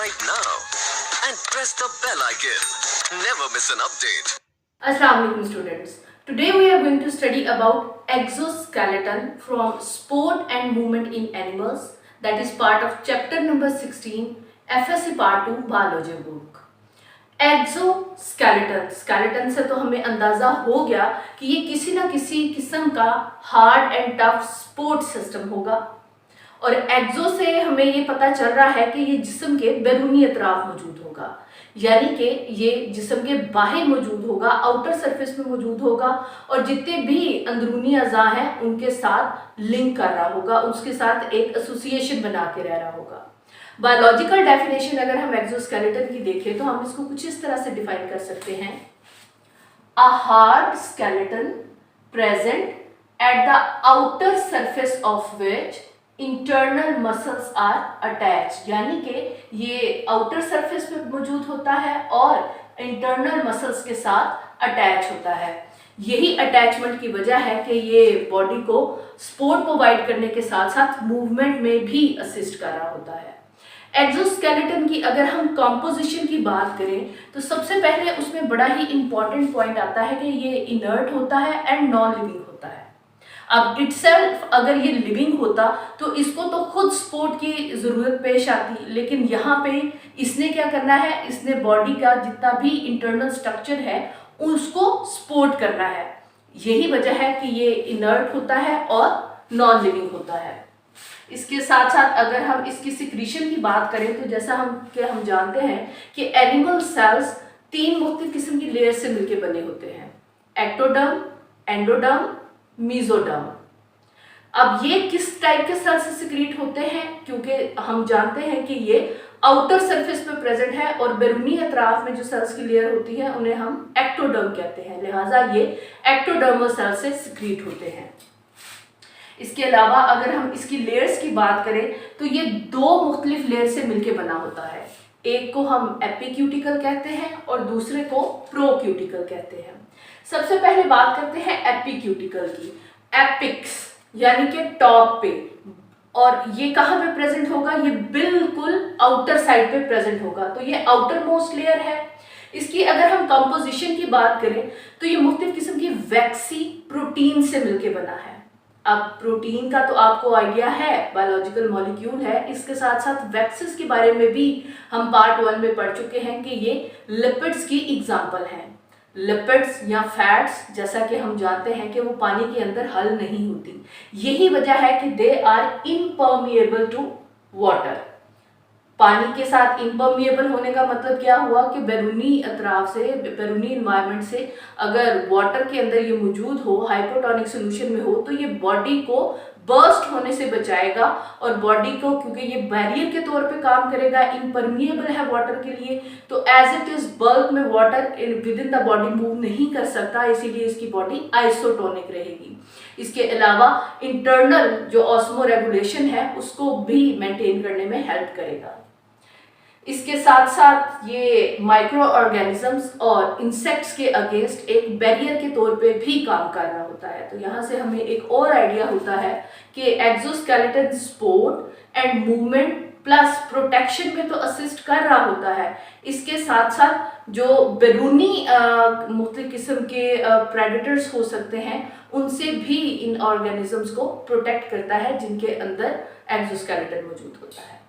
subscribe now and press the bell icon. Never miss an update. Assalamu alaikum students. Today we are going to study about exoskeleton from sport and movement in animals, that is part of chapter number 16 FSC part 2 biology book. Exoskeleton, skeleton से तो हमें अंदाजा हो गया कि ये किसी ना किसी किस्म का hard and tough support system होगा। और एक्सो से हमें ये पता चल रहा है कि ये जिस्म के बैरूनी अतराफ मौजूद होगा, यानी कि ये जिस्म के बाहर मौजूद होगा, आउटर सरफेस में मौजूद होगा और जितने भी अंदरूनी अज़ा हैं उनके साथ लिंक कर रहा होगा, उसके साथ एक एसोसिएशन बना के रह रहा होगा। बायोलॉजिकल डेफिनेशन अगर हम एक्सोस्केलेटन की देखें तो हम इसको कुछ इस तरह से डिफाइन कर सकते हैं। A hard skeleton present at the outer surface of which internal muscles are attach, यानी कि ये आउटर सरफेस पे मौजूद होता है और इंटरनल मसल्स के साथ अटैच होता है। यही अटैचमेंट की वजह है कि ये बॉडी को सपोर्ट प्रोवाइड करने के साथ साथ मूवमेंट में भी असिस्ट कर रहा होता है। एक्सोस्केलेटन की अगर हम कंपोजिशन की बात करें तो सबसे पहले उसमें बड़ा ही इंपॉर्टेंट पॉइंट आता है कि ये इनर्ट होता है एंड नॉन लिविंग होता है। अब इटसेल्फ अगर ये लिविंग होता तो इसको तो खुद सपोर्ट की ज़रूरत पेश आती, लेकिन यहाँ पे इसने क्या करना है, इसने बॉडी का जितना भी इंटरनल स्ट्रक्चर है उसको सपोर्ट करना है। यही वजह है कि ये इनर्ट होता है और नॉन लिविंग होता है। इसके साथ साथ अगर हम इसकी सिक्रीशन की बात करें तो जैसा हम जानते हैं कि एनिमल सेल्स 3 मुख्तलिफ किस्म की लेयर से मिलकर बने होते हैं, एक्टोडर्म, एंडोडर्म, मीजोडर्म। अब ये किस टाइप के सेल से सिक्रीट होते हैं, क्योंकि हम जानते हैं कि ये आउटर सरफेस पे प्रेजेंट है और बैरूनी अतराफ में जो सेल्स की लेयर होती है उन्हें हम एक्टोडर्म कहते हैं, लिहाजा ये एक्टोडर्मल सेल से सिक्रीट होते हैं। इसके अलावा अगर हम इसकी लेयर्स की बात करें तो ये 2 मुख्तलिफ लेयर से मिलकर बना होता है। एक को हम एपिक्यूटिकल कहते हैं और दूसरे को प्रोक्यूटिकल कहते हैं। सबसे पहले बात करते हैं एपिक्यूटिकल की। एपिक्स यानी कि टॉप पे, और ये कहाँ पे प्रेजेंट होगा, ये बिल्कुल आउटर साइड पे प्रेजेंट होगा, तो ये आउटर मोस्ट लेयर है। इसकी अगर हम कंपोजिशन की बात करें तो ये मुख्तलिफ किस्म की वैक्सी प्रोटीन से मिलकर बना है। अब प्रोटीन का तो आपको आइडिया है, बायोलॉजिकल मॉलिक्यूल है, इसके साथ साथ वैक्सीज के बारे में भी हम पार्ट 1 में पढ़ चुके हैं कि ये लिपिड्स की एग्जांपल हैं। लिपिड्स या फैट्स, जैसा कि हम जानते हैं कि वो पानी के अंदर हल नहीं होती, यही वजह है कि they are impermeable to water. पानी के साथ इम्पर्मिएबल होने का मतलब क्या हुआ कि बैरूनी अतराफ से, बैरूनी इन्वायरमेंट से अगर वाटर के अंदर ये मौजूद हो, हाइपोटोनिक सोल्यूशन में हो, तो ये बॉडी को बर्स्ट होने से बचाएगा और बॉडी को, क्योंकि ये बैरियर के तौर पे काम करेगा, इम्पर्मिएबल है वाटर के लिए, तो एज इट इज बल्क में water with in the body move नहीं कर सकता, इसीलिए इसकी बॉडी आइसोटोनिक रहेगी। इसके अलावा इंटरनल जो ऑस्मो रेगुलेशन है उसको भी मेंटेन करने में हेल्प करेगा। इसके साथ साथ ये माइक्रो ऑर्गेनिजम्स और इंसेक्ट्स के अगेंस्ट एक बैरियर के तौर पे भी काम कर रहा होता है। तो यहाँ से हमें एक और आइडिया होता है कि exoskeleton support and movement plus protection में तो असिस्ट कर रहा होता है, इसके साथ साथ जो बैरूनी मुख्तलिफ किस्म के प्रेडेटर्स हो सकते हैं उनसे भी इन ऑर्गेनिजम्स को प्रोटेक्ट करता है जिनके अंदर एक्सोस्केलेटन मौजूद होता है।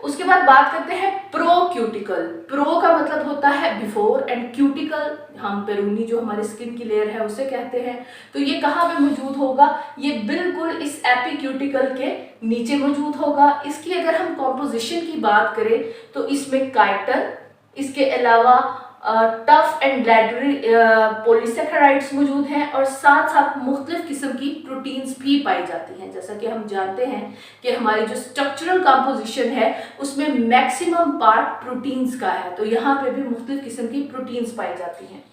उसके बाद बात करते हैं प्रोक्यूटिकल। प्रो का मतलब होता है बिफोर एंड क्यूटिकल हम बैरूनी जो हमारी स्किन की लेयर है उसे कहते हैं। तो ये कहाँ पे मौजूद होगा, ये बिल्कुल इस एपिक्यूटिकल के नीचे मौजूद होगा। इसकी अगर हम कॉम्पोजिशन की बात करें तो इसमें काइटन, इसके अलावा टफ एंड लैडरी पॉलीसेकेराइड्स मौजूद हैं और साथ साथ मुख्तलिफ किस्म की प्रोटीन्स भी पाई जाती हैं। जैसा कि हम जानते हैं कि हमारी जो स्ट्रक्चरल कंपोजिशन है उसमें मैक्सिमम पार्ट प्रोटीन्स का है, तो यहाँ पे भी मुख्तलिफ किस्म की प्रोटीन्स पाई जाती हैं।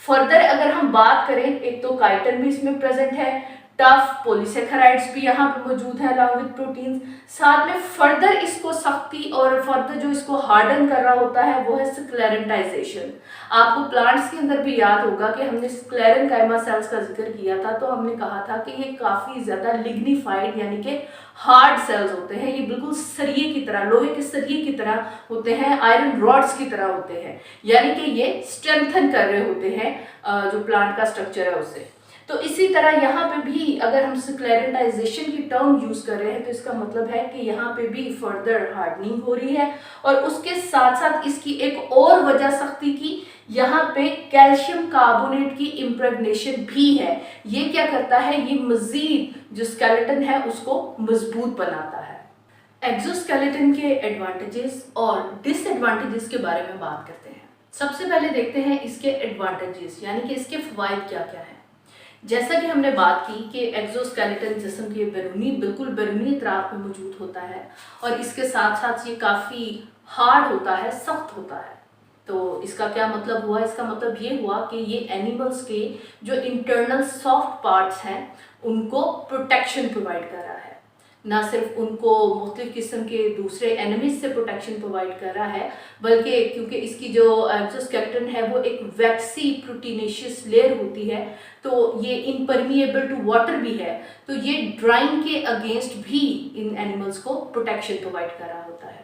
फर्दर अगर हम बात करें, एक तो काइटन भी इसमें प्रेजेंट है, टफ पॉलीसेकेराइड्स भी यहाँ पे मौजूद है अलॉन्ग विद प्रोटीन्स। साथ में फर्दर इसको सख्ती और फर्दर जो इसको हार्डन कर रहा होता है वो है स्क्लेरेंटाइजेशन। आपको प्लांट्स के अंदर भी याद होगा कि हमने स्क्लेरेंकाइमा सेल्स का जिक्र किया था, तो हमने कहा था कि ये काफ़ी ज़्यादा लिग्निफाइड यानी कि हार्ड सेल्स होते हैं, ये बिल्कुल सरिये की तरह, लोहे के सरिये की तरह होते हैं, आयरन रॉड्स की तरह होते हैं, यानी कि ये स्ट्रेंथन कर रहे होते हैं जो प्लांट का स्ट्रक्चर है उसे। तो इसी तरह यहाँ पे भी अगर हम स्क्लेरेंटाइजेशन की टर्म यूज कर रहे हैं तो इसका मतलब है कि यहाँ पे भी फर्दर हार्डनिंग हो रही है। और उसके साथ साथ इसकी एक और वजह सख्ती की, यहाँ पे कैल्शियम कार्बोनेट की इम्प्रेगनेशन भी है। ये क्या करता है, ये मजीद जो स्केलेटन है उसको मजबूत बनाता है। एक्सोस्केलेटन के एडवांटेजेस और डिसएडवांटेजेस के बारे में बात करते हैं। सबसे पहले देखते हैं इसके एडवांटेजेस, यानी कि इसके फायदे क्या क्या है। जैसा कि हमने बात की कि एक्सोस्केलेटन जिस्म के बिल्कुल बैरूनी अतराफ में मौजूद होता है और इसके साथ साथ ये काफ़ी हार्ड होता है, सख्त होता है। तो इसका क्या मतलब हुआ, इसका मतलब ये हुआ कि ये एनिमल्स के जो इंटरनल सॉफ्ट पार्ट्स हैं उनको प्रोटेक्शन प्रोवाइड कर रहा है। ना सिर्फ उनको मुख्तलिफ किस्म के दूसरे एनिमीज से प्रोटेक्शन प्रोवाइड कर रहा है, बल्कि क्योंकि इसकी जो एक्सोस्केलेटन है वो एक वैक्सी प्रोटीनेशियस लेयर होती है, तो ये इम्परमिएबल टू वाटर भी है, तो ये ड्राइंग के अगेंस्ट भी इन एनिमल्स को प्रोटेक्शन प्रोवाइड कर रहा होता है।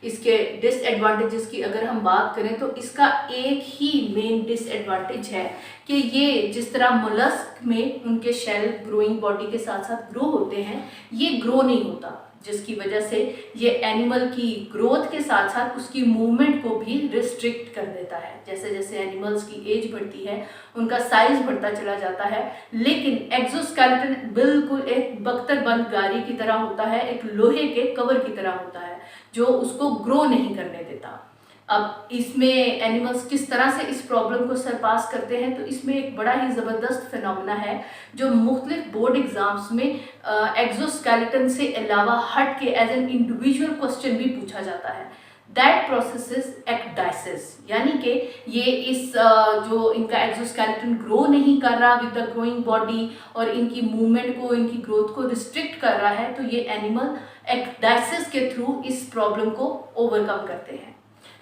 इसके डिसएडवांटेजेस की अगर हम बात करें तो इसका एक ही मेन डिसएडवांटेज है कि ये जिस तरह मोलस्क में उनके शेल ग्रोइंग बॉडी के साथ साथ ग्रो होते हैं, ये ग्रो नहीं होता, जिसकी वजह से ये एनिमल की ग्रोथ के साथ साथ उसकी मूवमेंट को भी रिस्ट्रिक्ट कर देता है। जैसे जैसे एनिमल्स की एज बढ़ती है उनका साइज बढ़ता चला जाता है, लेकिन एक्सोस्केलेटन बिल्कुल एक बख्तरबंद गाड़ी की तरह होता है, एक लोहे के कवर की तरह होता है जो उसको ग्रो नहीं करने देता। अब इसमें एनिमल्स किस तरह से इस प्रॉब्लम को सरपास करते हैं, तो इसमें एक बड़ा ही ज़बरदस्त फिनोमेना है जो मुख्तलिफ बोर्ड एग्जाम्स में एक्सोस्केलेटन से अलावा हट के एज एन इंडिविजुअल क्वेश्चन भी पूछा जाता है। दैट प्रोसेस इज एक्डाइसिस, यानी कि ये इस जो इनका एक्सोस्केलेटन ग्रो नहीं कर रहा विद द ग्रोइंग बॉडी और इनकी मूवमेंट को, इनकी ग्रोथ को रिस्ट्रिक्ट कर रहा है, तो ये एनिमल एक्डाइसिस के थ्रू इस प्रॉब्लम को ओवरकम करते हैं।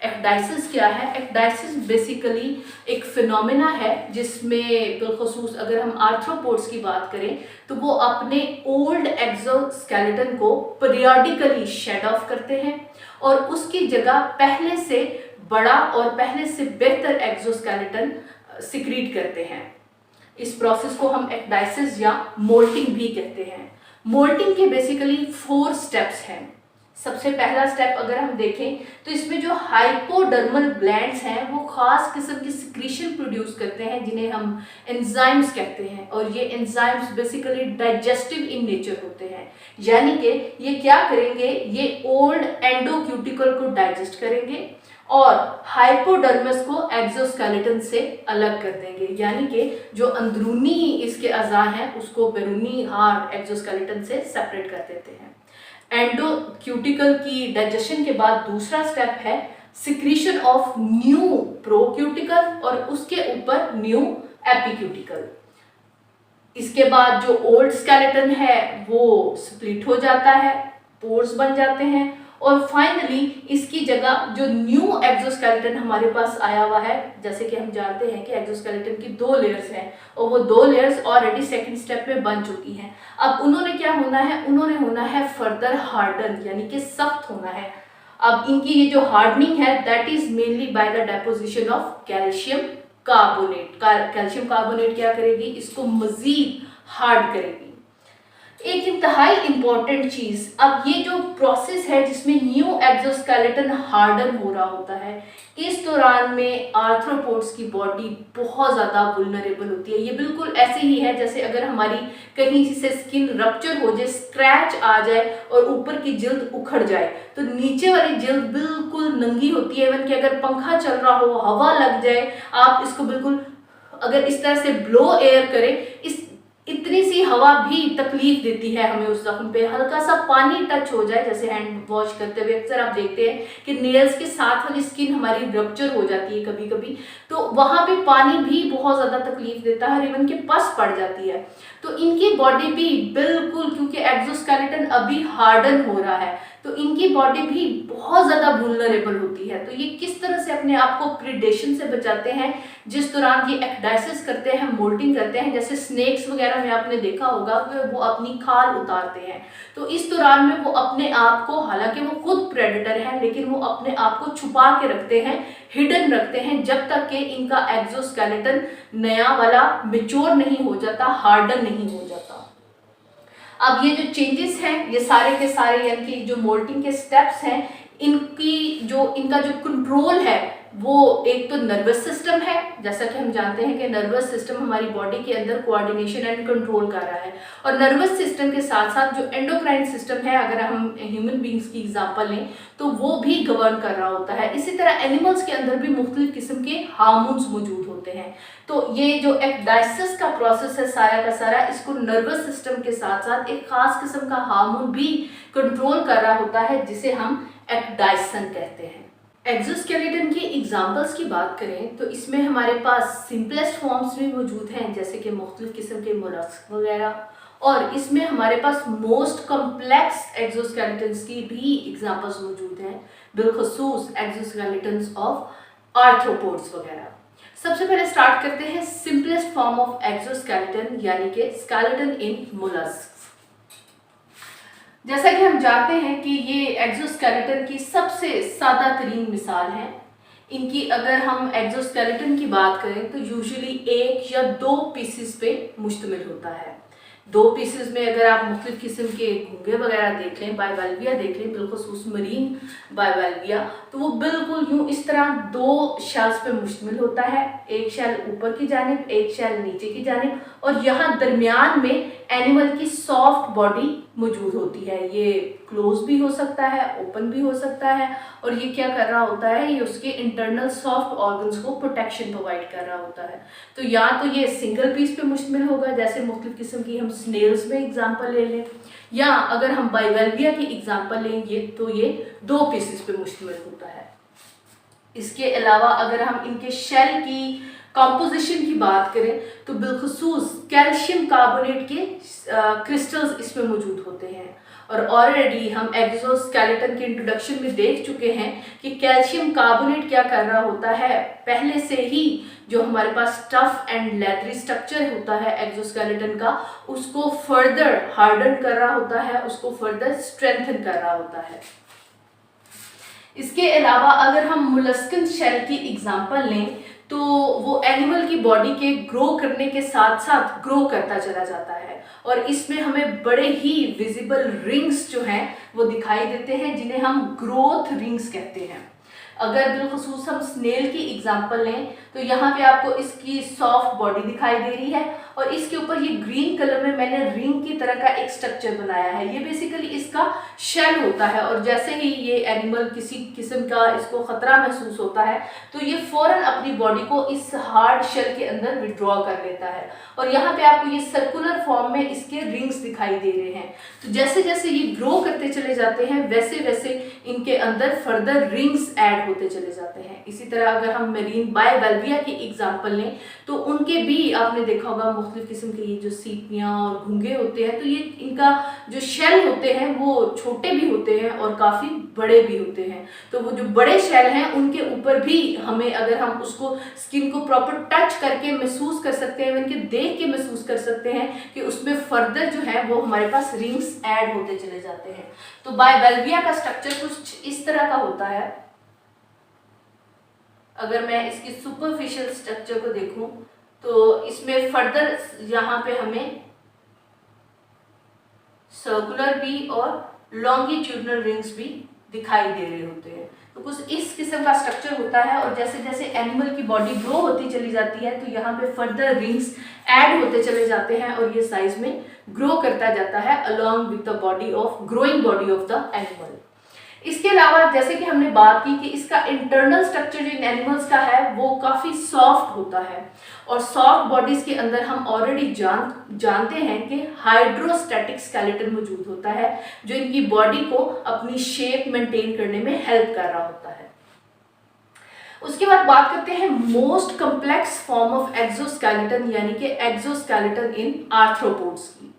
एक्डाइसिस क्या है? एक्डाइसिस बेसिकली एक फिनोमेना है जिसमें बिलखसूस अगर हम आर्थ्रोपोड्स की बात करें तो वो अपने ओल्ड एक्सोस्केलेटन को पीरियडिकली शेड ऑफ करते हैं और उसकी जगह पहले से बड़ा और पहले से बेहतर एक्सोस्केलेटन सिक्रीट करते हैं। इस प्रोसेस को हम एक्डाइसिस या मोल्टिंग भी कहते हैं। मोल्टिंग के बेसिकली 4 स्टेप्स हैं। सबसे पहला स्टेप अगर हम देखें तो इसमें जो हाइपोडर्मल ग्लैंड्स हैं वो खास किस्म की सिक्रीशन प्रोड्यूस करते हैं जिन्हें हम एंजाइम्स कहते हैं, और ये enzymes basically digestive in nature होते हैं, यानी कि ये क्या करेंगे, ये ओल्ड एंडोक्यूटिकल को डाइजेस्ट करेंगे और हाइपोडर्मस को एक्सोस्केलेटन से अलग कर देंगे, यानी कि जो अंदरूनी इसके अज़ा हैं उसको बैरूनी हार्ड एक्सोस्केलेटन से सेपरेट कर देते हैं। एंडोक्यूटिकल की डाइजेशन के बाद दूसरा स्टेप है सिक्रीशन ऑफ न्यू प्रोक्यूटिकल और उसके ऊपर न्यू एपिक्यूटिकल। इसके बाद जो ओल्ड स्केलेटन है वो स्प्लिट हो जाता है, पोर्स बन जाते हैं और फाइनली इसकी जगह जो न्यू एक्सोस्केलेटन हमारे पास आया हुआ है, जैसे कि हम जानते हैं कि एक्सोस्केलेटन की 2 लेयर्स हैं और वो 2 लेयर्स ऑलरेडी सेकंड स्टेप में बन चुकी हैं। अब उन्होंने क्या होना है, उन्होंने होना है फर्दर हार्डन, यानी कि सख्त होना है। अब इनकी ये जो हार्डनिंग है that is mainly by the deposition of calcium carbonate. Calcium carbonate क्या करेगी, इसको मजीद हार्ड करेगी। एक इंतहाई इंपॉर्टेंट चीज, अब ये जो प्रोसेस है जिसमें न्यू एक्सोस्केलेटन हार्डन हो रहा होता है, इस दौरान में आर्थ्रोपोड्स की बॉडी बहुत ज़्यादा वुल्नरेबल होती है। ये बिल्कुल ऐसे ही है जैसे अगर हमारी कहीं से स्किन रप्चर हो जाए, स्क्रैच आ जाए और ऊपर की जिल्द उखड़ जाए, तो नीचे वाली जिल्द बिल्कुल नंगी होती है। इवन कि अगर पंखा चल रहा हो, हवा लग जाए, आप इसको बिल्कुल अगर इस तरह से ब्लो एयर करें, इतनी सी हवा भी तकलीफ देती है हमें उस जख्म पे। हल्का सा पानी टच हो जाए, जैसे हैंड वॉश करते हुए अक्सर आप देखते हैं कि नेल्स के साथ वाली स्किन हमारी रप्चर हो जाती है कभी कभी, तो वहाँ पे पानी भी बहुत ज़्यादा तकलीफ देता है और इवन के पस पड़ जाती है। तो इनकी बॉडी भी बिल्कुल, क्योंकि एक्सोस्केलेटन अभी हार्डन हो रहा है, तो इनकी बॉडी भी बहुत ज़्यादा वुल्नरेबल होती है। तो ये किस तरह से अपने आप को प्रीडेशन से बचाते हैं जिस दौरान ये एक्डाइसिस करते हैं, मोल्टिंग करते हैं। जैसे स्नेक्स वगैरह में आपने देखा होगा कि वो अपनी खाल उतारते हैं, तो इस दौरान में वो अपने आप को, हालांकि वो खुद प्रेडेटर है, लेकिन वो अपने आप को छुपा के रखते हैं, हिडन रखते हैं, जब तक कि इनका एक्सोस्केलेटन नया वाला मेच्योर नहीं हो जाता, हार्डन नहीं हो जाता। अब ये जो चेंजेस हैं, ये सारे के सारे यानी कि जो मोल्टिंग के स्टेप्स हैं, इनका जो कंट्रोल है वो एक तो नर्वस सिस्टम है। जैसा कि हम जानते हैं कि नर्वस सिस्टम हमारी बॉडी के अंदर कोऑर्डिनेशन एंड कंट्रोल कर रहा है, और नर्वस सिस्टम के साथ साथ जो एंडोक्राइन सिस्टम है, अगर हम ह्यूमन बींग्स की एग्जांपल लें तो वो भी गवर्न कर रहा होता है। इसी तरह एनिमल्स के अंदर भी मुख्तलिफ किस्म के हार्मोन्स मौजूद होते हैं। तो ये जो एक्डाइसिस का प्रोसेस है सारा का सारा, इसको नर्वस सिस्टम के साथ साथ एक खास किस्म का हार्मोन भी कंट्रोल कर रहा होता है, जिसे हम एक्डाइसन कहते हैं। एक्सोस्केलेटन की एग्जाम्पल्स की बात करें तो इसमें हमारे पास सिंपलेस्ट फॉर्म्स भी मौजूद हैं, जैसे कि मुख्तलिफ किस्म के मोलस्क वगैरह, और इसमें हमारे पास मोस्ट कॉम्प्लेक्स एक्सोस्केलेटन्स की भी एग्जाम्पल्स मौजूद हैं, बिलखसूस एक्सोस्केलेटन्स ऑफ आर्थ्रोपोड्स वगैरह। सबसे पहले स्टार्ट करते हैं सिंपलेस्ट फॉर्म ऑफ एक्सोस्केलेटन यानी कि स्केलेटन इन मोलस्क। जैसा कि हम जानते हैं कि ये एक्सोस्केलेटन की सबसे सादा तरीन मिसाल है। इनकी अगर हम एक्सोस्केलेटन की बात करें तो यूजुअली 1 या 2 पीसेस पे मुश्तमिल होता है। 2 पीसेस में अगर आप मुख्तलिफ किस्म के घोंगे वगैरह देख लें, बाइवाल्विया देख लें, बिलखुसूस मरीन बाइवाल्विया, तो वो बिल्कुल यूँ इस तरह 2 शेल्स पे मुश्तमिल होता है। एक शेल ऊपर की जानिब, एक शेल नीचे की जानिब, और यहाँ दरमियान में एनिमल की सॉफ्ट बॉडी मौजूद होती है। ये क्लोज भी हो सकता है, ओपन भी हो सकता है, और ये क्या कर रहा होता है, ये उसके इंटरनल सॉफ्ट ऑर्गन्स को प्रोटेक्शन प्रोवाइड कर रहा होता है। तो या तो ये सिंगल पीस पे मुश्तमिल होगा, जैसे मुख्तलिफ किस्म की हम स्नेल्स में एग्जांपल ले लें, या अगर हम बाइवाल्विया की एग्जांपल लेंगे तो ये 2 पीसेस पे मुश्तमिल होता है। इसके अलावा अगर हम इनके शेल की कंपोजिशन की बात करें तो बिलखसूस कैल्शियम कार्बोनेट के क्रिस्टल्स इसमें मौजूद होते हैं, और ऑलरेडी हम एक्सोस्केलेटन के इंट्रोडक्शन में देख चुके हैं कि कैल्शियम कार्बोनेट क्या कर रहा होता है, पहले से ही जो हमारे पास टफ एंड लेदरी स्ट्रक्चर होता है एक्सोस्केलेटन का, उसको फर्दर हार्डन कर रहा होता है, उसको फर्दर स्ट्रेंथन कर रहा होता है। इसके अलावा अगर हम मोलस्कन शेल की एग्जांपल लें तो वो एनिमल की बॉडी के ग्रो करने के साथ साथ ग्रो करता चला जाता है, और इसमें हमें बड़े ही विजिबल रिंग्स जो हैं वो दिखाई देते हैं, जिन्हें हम ग्रोथ रिंग्स कहते हैं। अगर बिलखसूस हम स्नेल की एग्जांपल लें तो यहाँ पे आपको इसकी सॉफ्ट बॉडी दिखाई दे रही है, और इसके ऊपर ये ग्रीन कलर में मैंने रिंग की तरह का एक स्ट्रक्चर बनाया है। ये बेसिकली इसका शेल होता है, और जैसे ही ये एनिमल किसी किस्म का इसको खतरा महसूस होता है तो ये फौरन अपनी बॉडी को इस हार्ड शेल के अंदर विड्रॉ कर लेता है, और यहाँ पे आपको ये सर्कुलर फॉर्म में इसके रिंग्स दिखाई दे रहे हैं। तो जैसे जैसे ये ग्रो करते चले जाते हैं वैसे वैसे इनके अंदर फर्दर रिंग्स ऐड होते चले जाते हैं। इसी तरह अगर हम मरीन बाइवाल्विया की एग्जांपल लें तो उनके भी आपने देखा होगा मुख्तलिफ किस्म के ये जो सीपियाँ और घुंगे होते हैं, तो ये इनका जो शेल होते हैं वो छोटे भी होते हैं और काफ़ी बड़े भी होते हैं। तो वो जो बड़े शेल हैं उनके ऊपर भी हमें, अगर हम उसको स्किन को प्रॉपर टच करके महसूस कर सकते हैं, उनके देख के महसूस कर सकते हैं कि उसमें फर्दर जो है वो हमारे पास रिंग्स ऐड होते चले जाते हैं। तो बाइवाल्विया का स्ट्रक्चर कुछ इस तरह का होता है। अगर मैं इसकी सुपरफिशियल स्ट्रक्चर को देखूं तो इसमें फर्दर यहाँ पे हमें सर्कुलर भी और लॉन्गिट्यूडनल रिंग्स भी दिखाई दे रहे होते हैं। तो कुछ इस किस्म का स्ट्रक्चर होता है, और जैसे जैसे एनिमल की बॉडी ग्रो होती चली जाती है तो यहाँ पे फर्दर रिंग्स ऐड होते चले जाते हैं, और ये साइज में ग्रो करता जाता है along with the body of growing body of the animal. इसके अलावा जैसे कि हमने बात की कि इसका इंटरनल स्ट्रक्चर जो इन एनिमल्स का है वो काफ़ी सॉफ्ट होता है, और सॉफ्ट बॉडीज के अंदर हम ऑलरेडी जानते हैं कि हाइड्रोस्टैटिक स्केलेटन मौजूद होता है, जो इनकी बॉडी को अपनी शेप मेंटेन करने में हेल्प कर रहा होता है। उसके बाद बात करते हैं most complex form of exoskeleton यानी कि एक्सोस्केलेटन इन आर्थ्रोपोड्स की।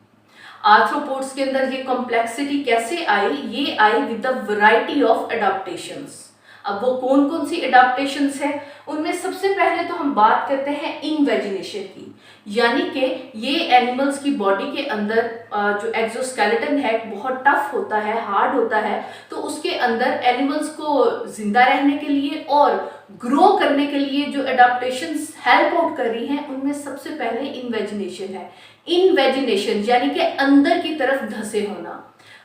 आर्थ्रोपोड्स के अंदर ये कॉम्प्लेक्सिटी कैसे आई? ये आई with the variety of adaptations. अब वो कौन कौन सी एडाप्टेशंस है? उनमें सबसे पहले तो हम बात करते हैं इनवेजिनेशन की, यानी कि ये एनिमल्स की बॉडी के अंदर जो एक्सोस्केलेटन है बहुत टफ होता है, हार्ड होता है, तो उसके अंदर एनिमल्स को जिंदा रहने के लिए और ग्रो करने के लिए जो एडाप्टेशंस हेल्प आउट कर रही हैं उनमें सबसे पहले इनवेजिनेशन है। इनवेजिनेशन यानी कि अंदर की तरफ धंसे होना,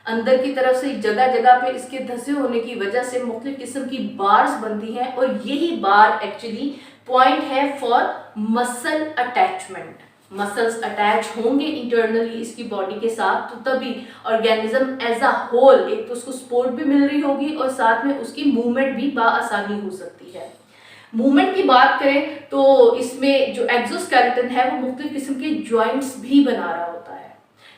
अंदर की तरफ से जगह जगह पे इसके धंसे होने की वजह से मुख्तलिफ किस्म की बार्स बनती हैं और यही बार एक्चुअली पॉइंट है for muscle attachment. Muscles attach होंगे इंटरनली इसकी बॉडी के साथ, तो तभी ऑर्गेनिज्म एज अ होल एक तो उसको सपोर्ट भी मिल रही होगी और साथ में उसकी मूवमेंट भी बाआसानी हो सकती है। मूवमेंट की बात करें तो इसमें जो एक्सोस्केलेटन है वो मुख्तलिफ किस्म के जॉइंट्स भी बना रहा होता है।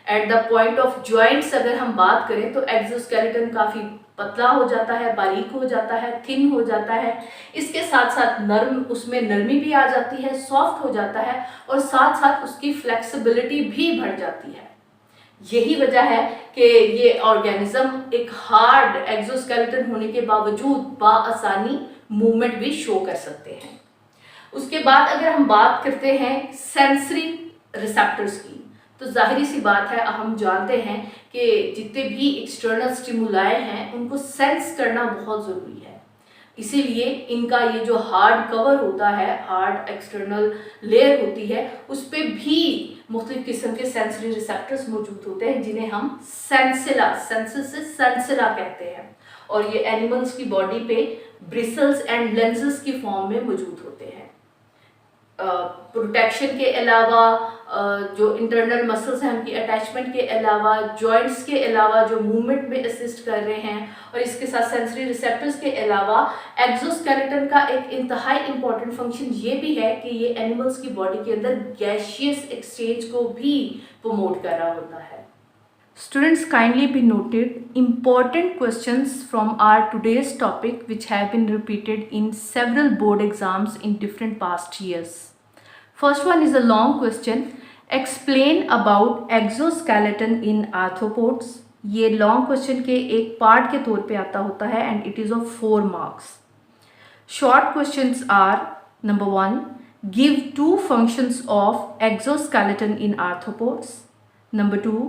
At the point of joints अगर हम बात करें तो एक्सोस्केलेटन काफ़ी पतला हो जाता है, बारीक हो जाता है, थिन हो जाता है। इसके साथ साथ नर्म, उसमें नरमी भी आ जाती है, सॉफ्ट हो जाता है और साथ साथ उसकी फ्लेक्सिबिलिटी भी बढ़ जाती है। यही वजह है कि ये ऑर्गेनिज्म एक हार्ड एक्सोस्केलेटन होने के बावजूद बाआसानी मूवमेंट भी शो कर सकते हैं। उसके बाद अगर हम बात करते हैं सेंसरी रिसेप्टर्स की, तो जाहिर सी बात है हम जानते हैं कि जितने भी एक्सटर्नल स्टिमुलाई हैं उनको सेंस करना बहुत ज़रूरी है। इसीलिए इनका ये जो हार्ड कवर होता है, हार्ड एक्सटर्नल लेयर होती है, उस पर भी मुख्तलिफ किस्म के सेंसरी रिसेप्टर्स मौजूद होते हैं जिन्हें हम सेंसिला, सेंसस से सेंसिला कहते हैं, और ये एनिमल्स की बॉडी पे ब्रिसल्स एंड लेंसेस की फॉर्म में मौजूद होते हैं। प्रोटेक्शन के अलावा जो इंटरनल मसल्स हैं उनकी अटैचमेंट के अलावा, जॉइंट्स के अलावा जो मूवमेंट में असिस्ट कर रहे हैं, और इसके साथ सेंसरी रिसेप्टर्स के अलावा एक्सोस्केलेटन का एक इंतहाई इंपॉर्टेंट फंक्शन ये भी है कि ये एनिमल्स की बॉडी के अंदर गैशियस एक्सचेंज को भी प्रमोट कर रहा होता है। Students, kindly be noted important questions from our today's topic which have been repeated in several board exams in different past years. First one is a long question. Explain about exoskeleton in arthropods. ये long question के एक part के तौर पे आता होता है and it is of 4 marks. Short questions are: number 1, give 2 functions of exoskeleton in arthropods. Number 2,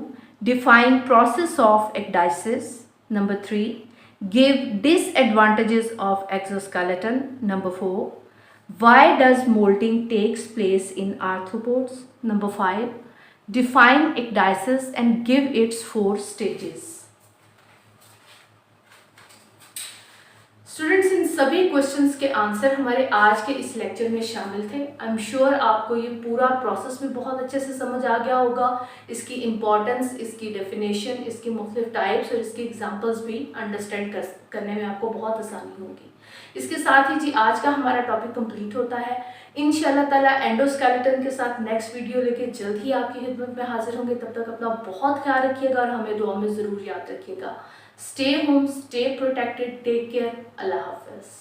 define process of ecdysis. Number 3, give disadvantages of exoskeleton. Number 4, why does molting takes place in arthropods? Number 5, define ecdysis and give its 4 stages. Students, इन सभी questions के answer हमारे आज के इस lecture में शामिल थे। I am sure आपको ये पूरा प्रोसेस भी बहुत अच्छे से समझ आ गया होगा, इसकी इम्पॉर्टेंस, इसकी डेफिनेशन, इसकी मुख्तलिफ टाइप्स और इसकी एग्जांपल्स भी अंडरस्टैंड करने में आपको बहुत आसानी होगी। इसके साथ ही जी आज का हमारा टॉपिक कंप्लीट होता है। इंशाल्लाह ताला एंडोस्केलेटन के साथ नेक्स्ट वीडियो लेके जल्द ही आपकी खिदमत में हाजिर होंगे। तब तक अपना बहुत ख्याल रखिएगा और हमें दुआ में ज़रूर याद रखिएगा। Stay home, stay protected, take care. Allah Hafiz.